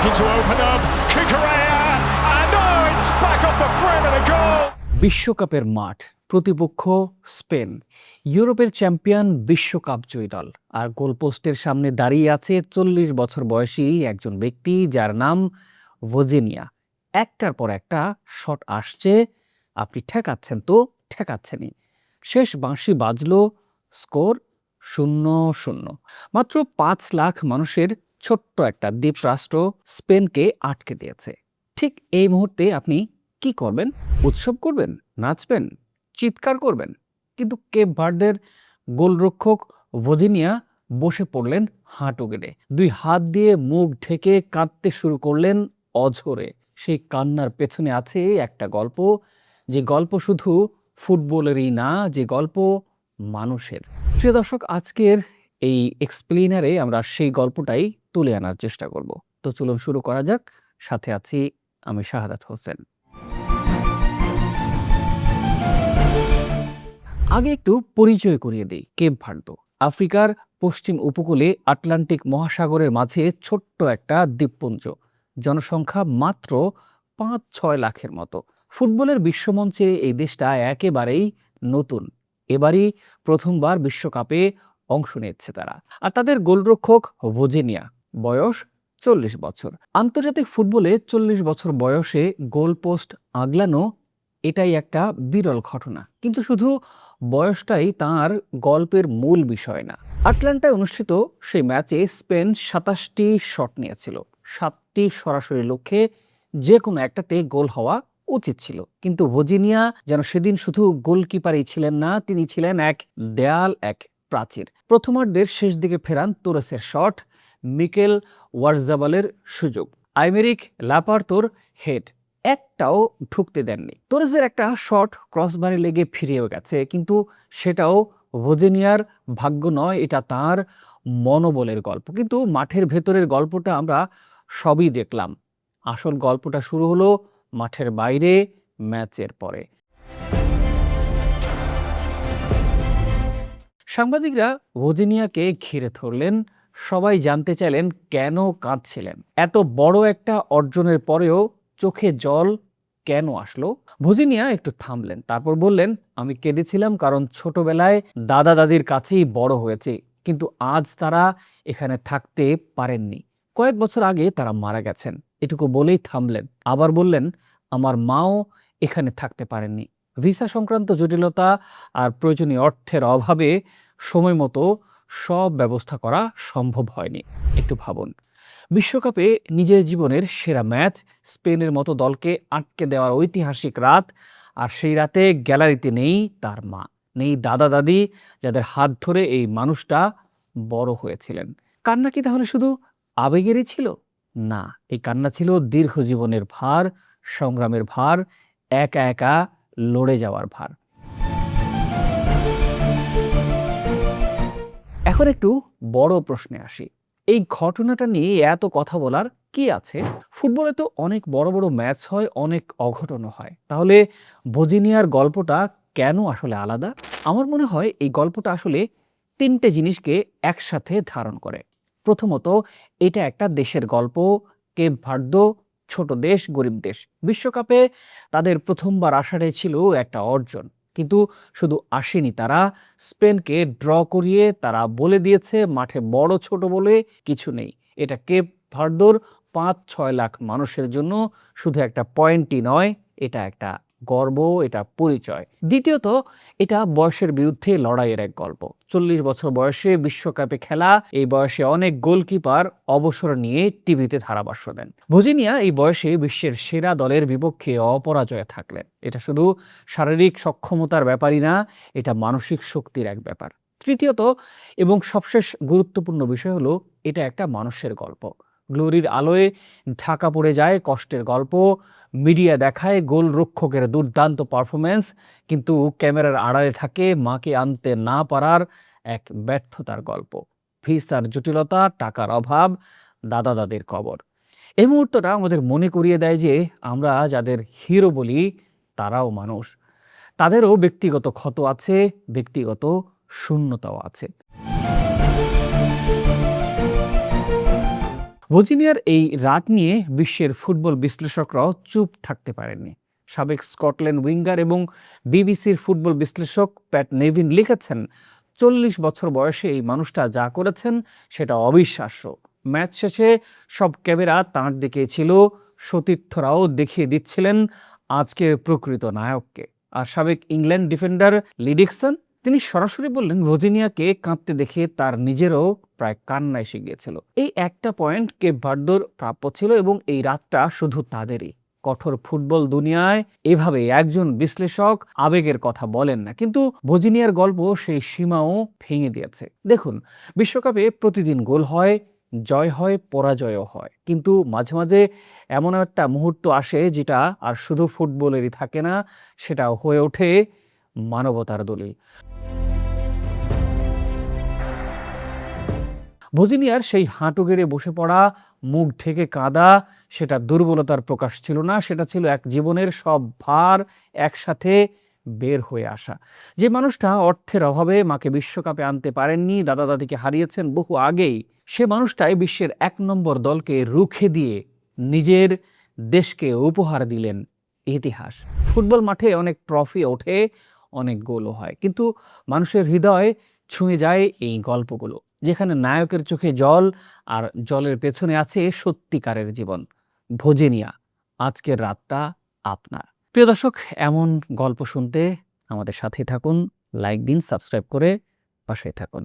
looking to open up. Cucurella, and oh, it's back off the frame and a goal. বিশ্বকাপের মাঠ, প্রতিপক্ষ Spain, ইউরোপের champion বিশ্বকাপ জয়ী দল, আর গোলপোস্টের সামনে দাঁড়িয়ে আছে 40 বছর বয়সী একজন ব্যক্তি যার নাম ভোজিনিয়া। একটার পর একটা শট আসছে, আপনি ঠেকাচ্ছেন তো ঠেকাচ্ছেনই। শেষ বাঁশি বাজলো, স্কোর 0-0। মাত্র 5 লাখ মানুষের ছোট্ট একটা দ্বীপরাষ্ট্র স্পেনকে আটকে দিয়েছে। ঠিক এই মুহূর্তে আপনি কি করবেন? উৎসব করবেন, নাচবেন, চিৎকার করবেন? কিন্তু কেপ ভার্দের গোলরক্ষক ভোজিনিয়া বসে পড়লেন হাঁটু গেড়ে, 2 হাত দিয়ে মুখ ঢেকে কাঁদতে শুরু করলেন অঝরে। সেই কান্নার পেছনে আছে একটা গল্প, যে গল্প শুধু ফুটবলেরই না, যে গল্প মানুষের। প্রিয় দর্শক, আজকের এই এক্সপ্লেইনারে আমরা সেই গল্পটাই তুলে আনার চেষ্টা করব। তো চলুন শুরু করা যাক। সাথে আছি আমি শাহাদাত হোসেন। আগে একটু পরিচয় করিয়ে দিই। কেপ ভার্দে আফ্রিকার পশ্চিম উপকূলে আটলান্টিক মহাসাগরের মাঝে ছোট্ট একটা দ্বীপপুঞ্জ। জনসংখ্যা মাত্র 5-6 লাখের মতো। ফুটবলের বিশ্বমঞ্চে এই দেশটা একেবারেই নতুন। এবারই প্রথমবার বিশ্বকাপে অংশ নিচ্ছে তারা। আর তাদের গোলরক্ষক ভোজিনিয়া, বয়স 40 বছর। আন্তর্জাতিক ফুটবলে 40 বছর বয়সে গোলপোস্ট আগলানো এটাই একটা বিরল ঘটনা। কিন্তু শুধু বয়সটাই তার গল্পের মূল বিষয় না। আটলান্টায় অনুষ্ঠিত সেই ম্যাচে স্পেন 27টি শট নিয়েছিল। 7টি সরাসরি লক্ষ্যে, যে কোনো একটাতে গোল হওয়া উচিত ছিল। কিন্তু ভোজিনিয়া যেন সেদিন শুধু গোলকিপারই ছিলেন না, তিনি ছিলেন এক দেয়াল, এক প্রাচীর। প্রথমার্ধের শেষ দিকে ফেরান তোরেসের শট, মিকেল ওয়ারজাবালের সুযোগ, আইমেরিক ল্যাপার্তোর হেড, একটাও ঢুকতে দেননি। তোরেসের একটা শট ক্রসবারে লেগে ফিরেও গেছে, কিন্তু সেটাও ভোজিনিয়ার ভাগ্য নয়, এটা তার মনোবলের গল্প। কিন্তু মাঠের ভেতরের গল্পটা আমরা সবই দেখলাম। আসল গল্পটা শুরু হলো মাঠের বাইরে, ম্যাচের পরে। সাংবাদিকরা ভোজিনিয়াকে ঘিরে ধরলেন। সবাই জানতে চাইলেন কেন কাঁদছিলেন। এত বড় একটা অর্জনের পরেও চোখে জল কেন আসলো? ভোজিনিয়া একটু থামলেন, তারপর বললেন, আমি কেঁদেছিলাম কারণ ছোটবেলায় দাদা দাদির কাছেই বড় হয়েছে, কিন্তু আজ তারা এখানে থাকতে পারেননি। কয়েক বছর আগে তারা মারা গেছেন। এটুকু বলেই থামলেন। আবার বললেন, আমার মাও এখানে থাকতে পারেননি। ভিসা সংক্রান্ত জটিলতা আর প্রয়োজনীয় অর্থের অভাবে সময় মতো সব ব্যবস্থা করা সম্ভব হয়নি। একটু ভাবুন, বিশ্বকাপে নিজের জীবনের সেরা ম্যাচ, স্পেনের মতো দলকে আটকে দেওয়ার ঐতিহাসিক রাত, আর সেই রাতে গ্যালারিতে নেই তার মা, নেই দাদা দাদি, যাদের হাত ধরে এই মানুষটা বড় হয়েছিলেন। কান্না কি তাহলে শুধু আবেগেরই ছিল? না, এই কান্না ছিল দীর্ঘ জীবনের ভার, সংগ্রামের ভার, একা একা লড়ে যাওয়ার ভার। এখন একটু বড় প্রশ্নে আসি, এই ঘটনাটা নিয়ে এত কথা বলার কি আছে? ফুটবলে তো অনেক বড় বড় ম্যাচ হয়, অনেক অঘটনও হয়। তাহলে ভোজিনিয়ার গল্পটা কেন আসলে আলাদা? আমার মনে হয় এই গল্পটা আসলে 3টে জিনিসকে একসাথে ধারণ করে। প্রথমত, এটা একটা দেশের গল্প। কেপ ভার্দে ছোট দেশ, গরিব দেশ। বিশ্বকাপে তাদের প্রথমবার আসাটাই ছিল একটা অর্জন। কিন্তু শুধু আসেনি তারা, স্পেনকে ড্র করিয়ে তারা বলে দিয়েছে মাঠে বড় ছোট বলে কিছু নেই। এটা কেপ ভার্দের 5-6 লাখ মানুষের জন্য শুধু একটা পয়েন্টই নয়, এটা একটা গর্ব, এটা পরিচয়। দ্বিতীয়ত, এটা বয়সের বিরুদ্ধে লড়াইয়ের এক গল্প। 40 বছর বয়সে বিশ্বকাপে খেলা, এই বয়সে অনেক গোলকিপার অবসর নিয়ে টিভিতে ধারাভাষ্য দেন। ভোজিনিয়া এই বয়সে বিশ্বের সেরা দলের বিপক্ষে অপরাজয় থাকলেন। এটা শুধু শারীরিক সক্ষমতার ব্যাপারই না, এটা মানসিক শক্তির এক ব্যাপার। তৃতীয়ত এবং সবশেষ গুরুত্বপূর্ণ বিষয় হলো, এটা একটা মানুষের গল্প। গ্লোরির আলোয় ঢাকা পড়ে যায় কষ্টের গল্প, মিডিয়া দেখায় গোলরক্ষকের দুর্দান্ত পারফরমেন্স, কিন্তু ক্যামেরার আড়ালে থাকে মাকে আনতে না পারার এক ব্যর্থতার গল্প। ভিসার জটিলতা, টাকার অভাব, দাদা দাদির কবর। এই মুহূর্তটা আমাদের মনে করিয়ে দেয় যে আমরা যাদের হিরো বলি তারাও মানুষ, তাদেরও ব্যক্তিগত ক্ষত আছে, ব্যক্তিগত শূন্যতাও আছে। ভজিনিয়ার এই রাত নিয়ে বিশ্বের ফুটবল বিশ্লেষকরাও চুপ থাকতে পারেননি। সাবেক স্কটল্যান্ড উইঙ্গার এবং বিবিসির ফুটবল বিশ্লেষক প্যাট নেভিন লিখেছেন, 40 বছর বয়সে এই মানুষটা যা করেছেন সেটা অবিশ্বাস্য। ম্যাচ শেষে সব ক্যামেরা তাঁর দিকে ছিল, সতীর্থরাও দেখিয়ে দিচ্ছিলেন আজকের প্রকৃত নায়ককে। আর সাবেক ইংল্যান্ড ডিফেন্ডার লিডিকসন তিনি সরাসরি বললেন, ভজিনিয়াকে কাঁদতে দেখে তার নিজেরও প্রায় কান্না এসে গিয়েছিল। এই একটা পয়েন্ট কেপ ভার্দের প্রাপ্য ছিল এবং এই রাতটা শুধু তাদেরই। কঠোর ফুটবল দুনিয়ায় এভাবে একজন বিশ্লেষক আবেগের কথা বলেন না, কিন্তু ভজিনিয়ার গল্প সেই সীমাও ভেঙে দিয়েছে। দেখুন, বিশ্বকাপে প্রতিদিন গোল হয়, জয় হয়, পরাজয়ও হয়, কিন্তু মাঝে মাঝে এমন একটা মুহূর্ত আসে যেটা আর শুধু ফুটবলেরই থাকে না, সেটা হয়ে ওঠে মানবতার দলিল। ভজিনিয়ার সেই হাঁটু গেড়ে বসে পড়া, মুখ ঢেকে কাঁদা, সেটা দুর্বলতার প্রকাশ ছিল না, সেটা ছিল এক জীবনের সব ভার একসাথে বের হয়ে আসা। যে মানুষটা অর্থের অভাবে মাকে বিশ্বকাপে আনতে পারেননি, দাদা দাদিকে হারিয়েছেন বহু আগেই, সে মানুষটাই বিশ্বের 1 নম্বর দলকে রুখে দিয়ে নিজের দেশকে উপহার দিলেন ইতিহাস। ফুটবল মাঠে অনেক ট্রফি ওঠে, অনেক গোলও হয়, কিন্তু মানুষের হৃদয় ছুঁয়ে যায় এই গল্পগুলো, যেখানে নায়কের চোখে জল আর জলের পেছনে আছে সত্যিকারের জীবন। ভজিনিয়া, আজকের রাতটা আপনার। প্রিয় দর্শক, এমন গল্প শুনতে আমাদের সাথে থাকুন, লাইক দিন, সাবস্ক্রাইব করে পাশে থাকুন।